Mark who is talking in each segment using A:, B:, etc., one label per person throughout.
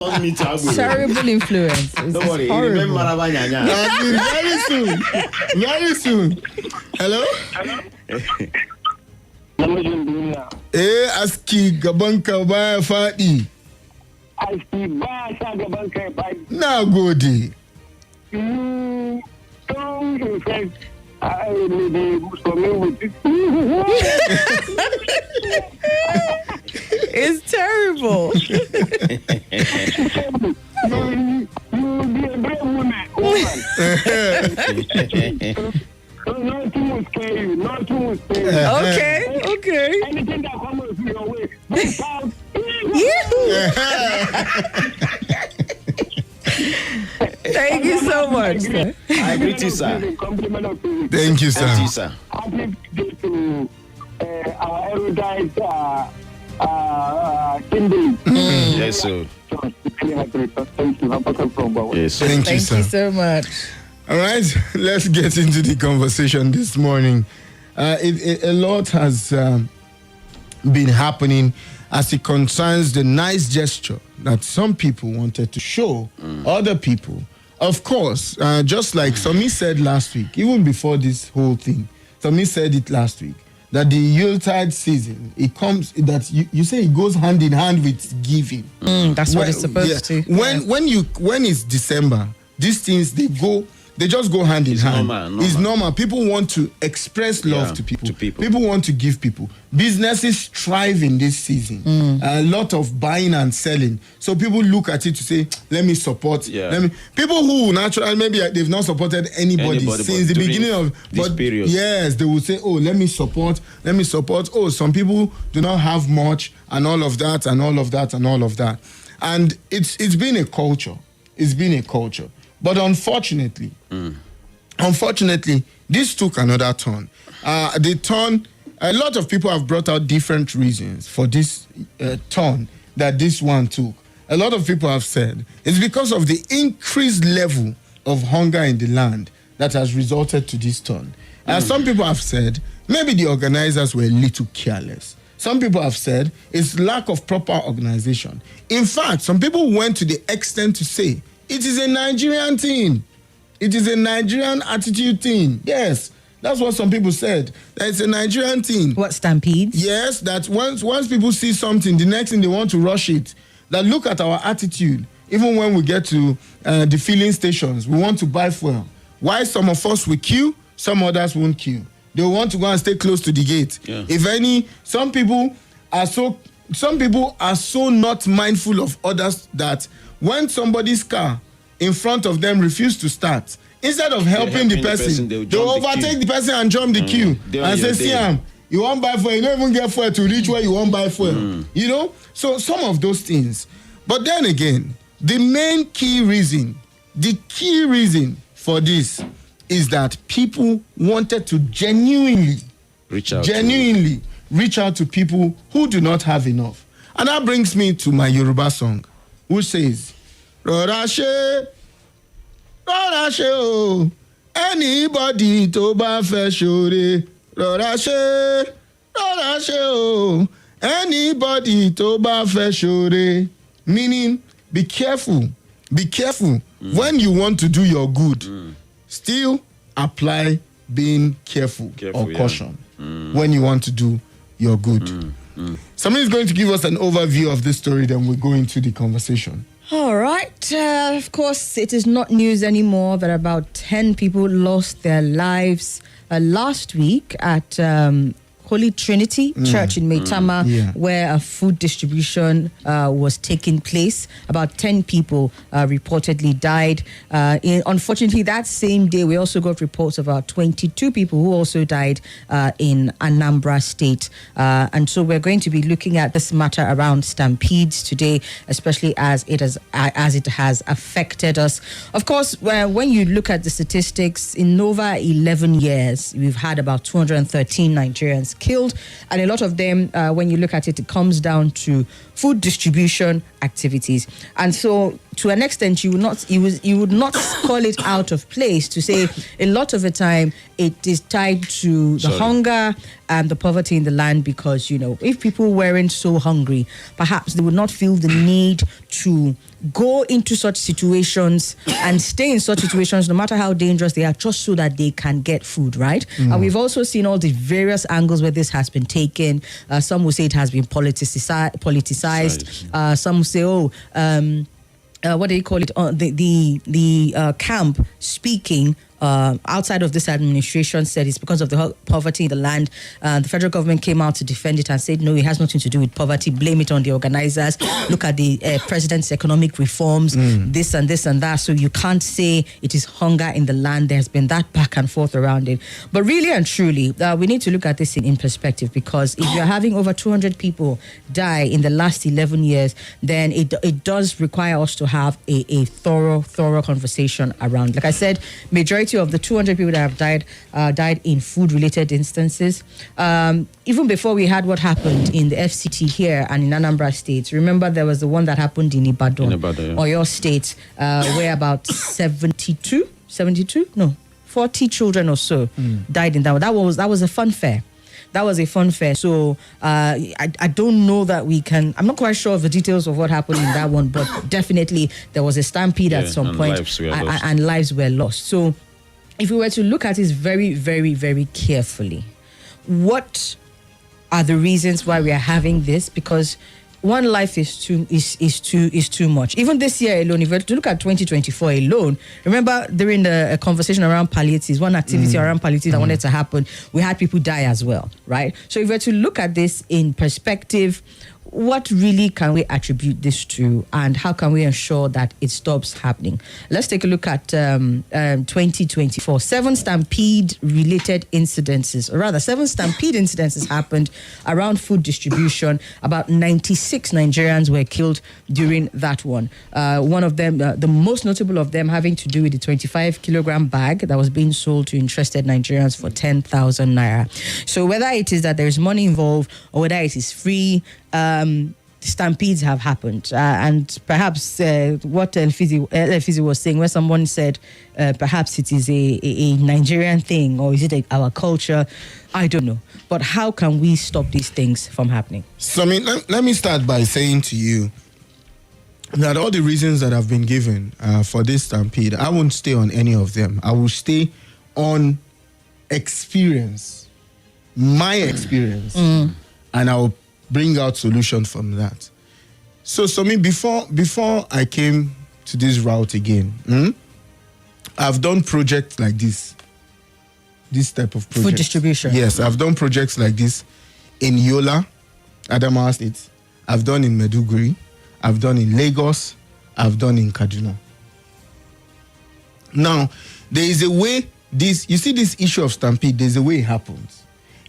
A: Terrible influence.
B: Don't worry, remember
C: Very soon. Very soon. Hello? Aski gabanka baya faɗi.
D: Aski ba sa gabanka ya faɗi.
C: Na gode.
A: It's terrible.
D: You be a brave woman. Nothing will scare you. Nothing will scare you.
A: Okay.
D: Anything that comes your way, don't shout.
A: Thank you so much, sir.
B: I greet you, sir.
C: Thank you, sir.
B: Thank you, sir.
D: Happy day to our erudite Kimberly.
B: Yes, sir.
D: Thank you.
B: Yes, sir.
C: Thank you,
A: Thank
C: sir.
A: you so much.
C: All right, let's get into the conversation this morning. A lot has been happening as it concerns the nice gesture that some people wanted to show other people. Of course, just like Somi said last week, even before this whole thing, Somi said it last week, that the Yuletide season, it comes, that you say it goes hand in hand with giving.
A: That's what it's supposed to.
C: When it's December, these things, they just go hand in hand.
B: Normal.
C: It's normal. People want to express love to people. People want to give people. Businesses thrive in this season. A lot of buying and selling. So people look at it to say, let me support. People who naturally, maybe they've not supported anybody since the beginning of
B: this period.
C: Yes, they will say, oh, let me support. Oh, some people do not have much and all of that and all of that and all of that. And it's been a culture. It's been a culture. But unfortunately, this took another turn. A lot of people have brought out different reasons for this turn that this one took. A lot of people have said it's because of the increased level of hunger in the land that has resulted to this turn. Some people have said maybe the organizers were a little careless. Some people have said it's lack of proper organization. In fact, some people went to the extent to say it is a Nigerian thing. It is a Nigerian attitude thing. Yes, that's what some people said. That it's a Nigerian thing.
A: What, Stampede?
C: Yes, that once people see something, the next thing they want to rush it. That look at our attitude. Even when we get to the filling stations, we want to buy fuel. Why some of us will queue, some others won't queue. They want to go and stay close to the gate.
B: Yeah.
C: If any, some people are so not mindful of others that when somebody's car in front of them refuse to start, instead of helping the person, they overtake the person and jump the queue and say, see, you won't buy fuel, you don't even get fuel to reach where you won't buy fuel. You know? So some of those things. But then again, the key reason for this is that people wanted to genuinely reach out to people who do not have enough. And that brings me to my Yoruba song, which says, Rora she, oh, anybody to ba fe shore. Rora she, oh, anybody to ba fe shore. Meaning, be careful. Be careful when you want to do your good. Still apply being careful or caution when you want to do your good. Somebody is going to give us an overview of this story, then we'll go into the conversation.
A: All right. Of course, it is not news anymore that about 10 people lost their lives last week at Holy Trinity Church in Maitama, where a food distribution was taking place. About 10 people reportedly died. Unfortunately, that same day, we also got reports of about 22 people who also died in Anambra State. And so we're going to be looking at this matter around stampedes today, especially as it has affected us. Of course, when you look at the statistics, in over 11 years, we've had about 213 Nigerians killed, and a lot of them, when you look at it, it comes down to food distribution activities. And so to an extent, you would not call it out of place to say a lot of the time it is tied to the hunger and the poverty in the land, because, you know, if people weren't so hungry, perhaps they would not feel the need to go into such situations and stay in such situations, no matter how dangerous they are, just so that they can get food, right? And we've also seen all the various angles where this has been taken. Some will say it has been politicized. Some will say, what do you call it? The camp speaking outside of this administration said it's because of the poverty in the land. The federal government came out to defend it and said, no, it has nothing to do with poverty. Blame it on the organizers. Look at the president's economic reforms, this and this and that. So you can't say it is hunger in the land. There's been that back and forth around it. But really and truly, we need to look at this in perspective, because if you're having over 200 people die in the last 11 years, then it does require us to have a thorough conversation around. Like I said, majority of the 200 people that have died in food-related instances. Even before we had what happened in the FCT here and in Anambra State, remember there was the one that happened in Ibadan, or your state, where about 40 children or so died in that one. That was a fun fair. That was a fun fair. So I don't know that we can. I'm not quite sure of the details of what happened in that one, but definitely there was a stampede at some point, and lives were lost. So if we were to look at it very, very, very carefully, what are the reasons why we are having this? Because one life is too much. Even this year alone, if you were to look at 2024 alone, remember during the conversation around palliatives, one activity around palliatives that wanted to happen, we had people die as well, right? So if we were to look at this in perspective, what really can we attribute this to, and how can we ensure that it stops happening? Let's take a look at 2024. 7 Stampede-related incidences, or rather 7 Stampede incidences happened around food distribution. About 96 Nigerians were killed during that one. One of them, the most notable of them, having to do with the 25-kilogram bag that was being sold to interested Nigerians for 10,000 naira. So whether it is that there is money involved or whether it is free, stampedes have happened, and perhaps what Effizy was saying, where someone said perhaps it is a Nigerian thing, or is it our culture? I don't know. But how can we stop these things from happening?
C: So, let me start by saying to you that all the reasons that have been given for this stampede, I won't stay on any of them. I will stay on experience, my experience, and I'll bring out solutions from that. So, Somi, before I came to this route again, I've done projects like this type of project.
A: Food distribution.
C: Yes, I've done projects like this in Yola, Adamawa State. I've done in Maiduguri. I've done in Lagos. I've done in Kaduna. Now, there is a way you see this issue of stampede, there's a way it happens.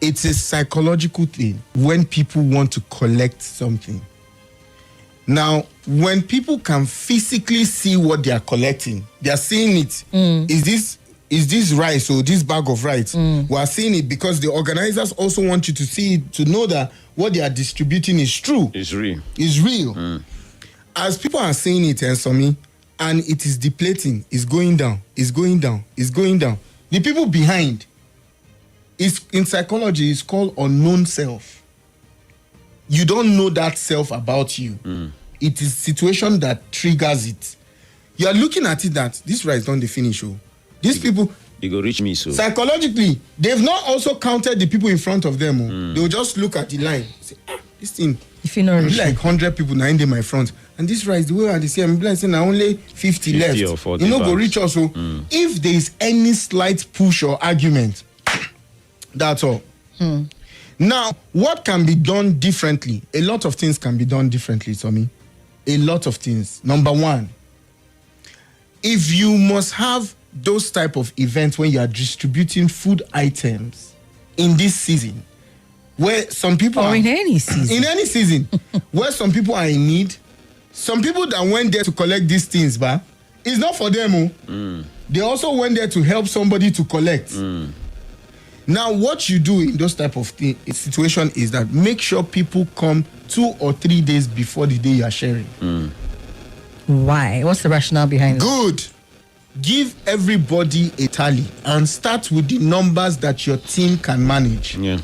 C: It's a psychological thing when people want to collect something. Now, when people can physically see what they are collecting, they are seeing it. Is this rice or this bag of rice? We are seeing it because the organizers also want you to see it, to know that what they are distributing is true.
B: It's real.
C: It's real. As people are seeing it, Somi, and it is depleting, it's going down, it's going down, it's going down. The people behind, in psychology, it's called unknown self. You don't know that self about you. It is situation that triggers it. You are looking at it that this rice don't finish. These people,
B: they go reach me so.
C: Psychologically, they've not also counted the people in front of them. They will just look at the line, say, this thing,
A: if you know,
C: like 100 people now in my front, and this rice, the way I see, I'm like saying, only 50 left.
B: Or 40
C: you know, go reach also. If there is any slight push or argument, that's all. Now, what can be done differently? A lot of things can be done differently, Somi. A lot of things. Number one, if you must have those type of events when you are distributing food items in this season, where some people
A: in any season,
C: where some people are in need, some people that went there to collect these things, but it's not for them. They also went there to help somebody to collect. Now, what you do in those type of situation is that make sure people come 2 or 3 days before the day you are sharing.
A: Why? What's the rationale behind it?
C: Good. Give everybody a tally and start with the numbers that your team can manage.
B: Yeah.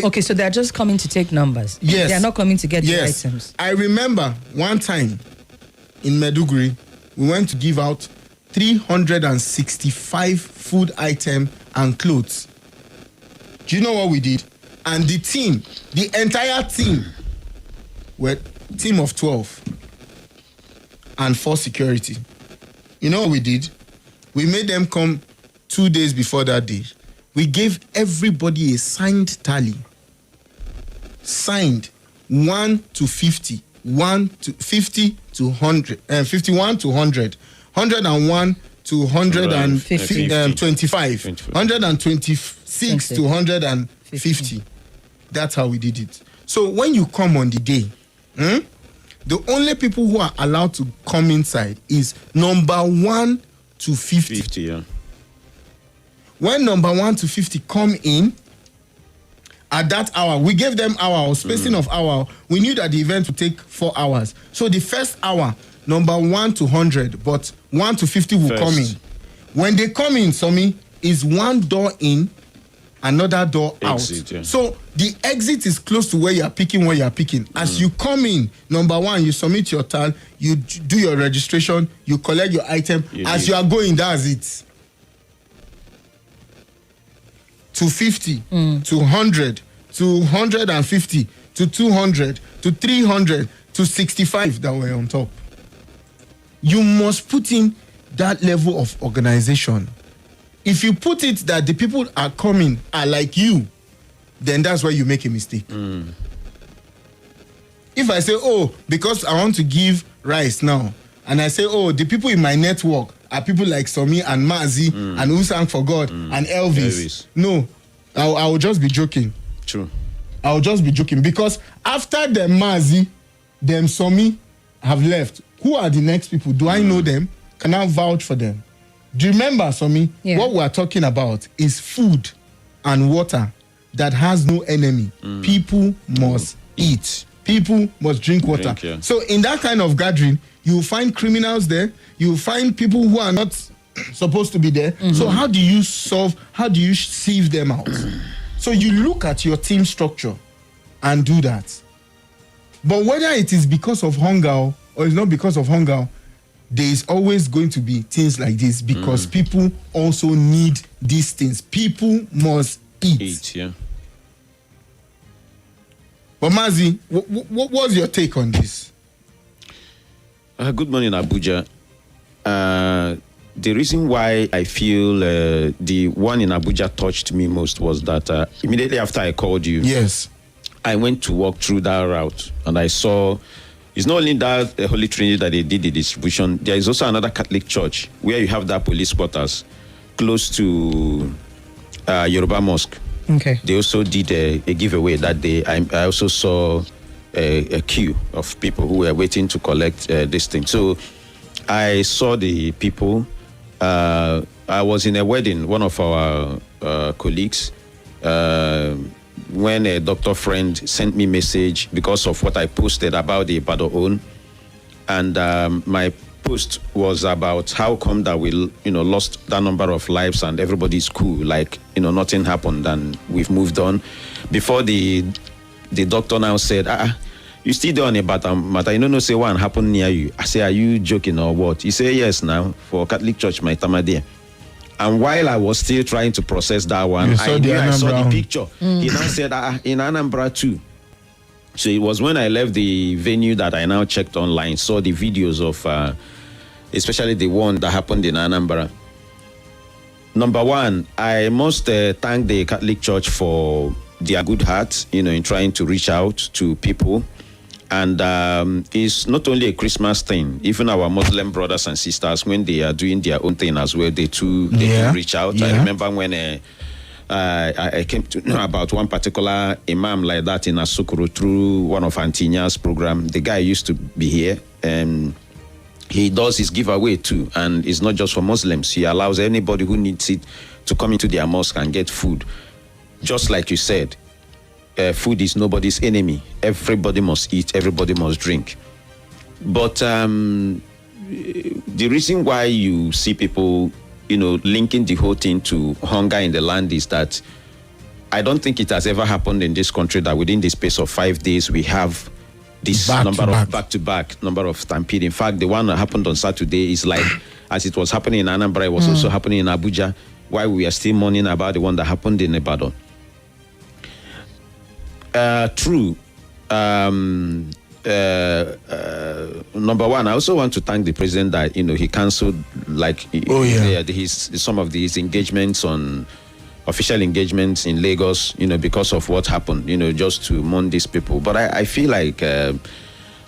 A: Okay, so they're just coming to take numbers.
C: Yes.
A: They're not coming to get the items.
C: I remember one time in Meduguri, we went to give out 365 food items and clothes. Do you know what we did? And the team, the entire team, were a team of 12 and 4 security. You know what we did? We made them come 2 days before that day. We gave everybody a signed tally. Signed 1 to 50, 1 to 50 to 100, 51 to 100, 101 to 125, 126 to 150. That's how we did it. So when you come on the day, the only people who are allowed to come inside is number 1 to 50.
B: 50, yeah.
C: When number 1 to 50 come in, at that hour, we gave them hour or spacing of hour. We knew that the event would take 4 hours. So the first hour, number 1 to 100, but 1 to 50 will come in. When they come in, Somi, is one door in, another door
B: Exit,
C: out.
B: yeah.
C: So the exit is close to where you are picking, where you are picking. As you come in, number 1, you submit your tally, you do your registration, you collect your item. As you are going, that's it. To 50, to 100, to 150, to 200, to 300, to 65 that were on top. You must put in that level of organization. If you put it that the people are coming are like you, then that's where you make a mistake. If I say, oh, because I want to give rice now, and I say, oh, the people in my network are people like Somi and Mazi and Who Sang for God and Elvis. No, I will just be joking.
B: True.
C: I will just be joking because after them Mazi, them Somi have left. Who are the next people? Do I know them? Can I vouch for them? Do you remember, Somi?
A: Yeah.
C: What we are talking about is food and water that has no enemy. People must eat. People must drink water. So in that kind of gathering, you will find criminals there. You will find people who are not supposed to be there. So how do you sieve them out? So you look at your team structure and do that. But whether it is because of hunger or it's not because of hunger, there is always going to be things like this because people also need these things. People must eat.
B: Yeah.
C: But Mazi, what was your take on this?
B: Good morning, Abuja. The reason why I feel the one in Abuja touched me most was that immediately after I called you,
C: yes,
B: I went to walk through that route and I saw it's not only that Holy Trinity that they did the distribution, there is also another Catholic church where you have that police quarters close to Yoruba Mosque.
A: Okay.
B: They also did a giveaway that day. I also saw a queue of people who were waiting to collect this thing. So I saw the people. I was in a wedding, one of our colleagues, when a doctor friend sent me a message because of what I posted about the Ibadan. And my post was about how come that we lost that number of lives and everybody's cool, like nothing happened and we've moved on. Before the doctor now said, you still doing about matter, no say what happened near you. I say, are you joking or what? He said, yes, now for Catholic Church, my tamade. And while I was still trying to process that one, I saw the picture. He now said, in Anambra too. So it was when I left the venue that I now checked online, saw the videos of, especially the one that happened in Anambra. Number one, I must thank the Catholic Church for their good heart, in trying to reach out to people. And it's not only a Christmas thing. Even our Muslim brothers and sisters, when they are doing their own thing as well, they can reach out. Yeah. I remember when I came to know about one particular imam like that in Asukuru through one of Antinia's program. The guy used to be here, and he does his giveaway too. And it's not just for Muslims. He allows anybody who needs it to come into their mosque and get food. Just like you said, food is nobody's enemy. Everybody must eat, everybody must drink. But the reason why you see people, linking the whole thing to hunger in the land is that I don't think it has ever happened in this country that within the space of 5 days we have this back-to-back number of Stampede. In fact, the one that happened on Saturday is like, as it was happening in Anambra, it was also happening in Abuja, while we are still mourning about the one that happened in Ibadan. True. Number one, I also want to thank the president that he cancelled some of these engagements on official engagements in Lagos, because of what happened, just to mourn these people. But I feel like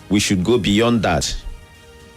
B: we should go beyond that,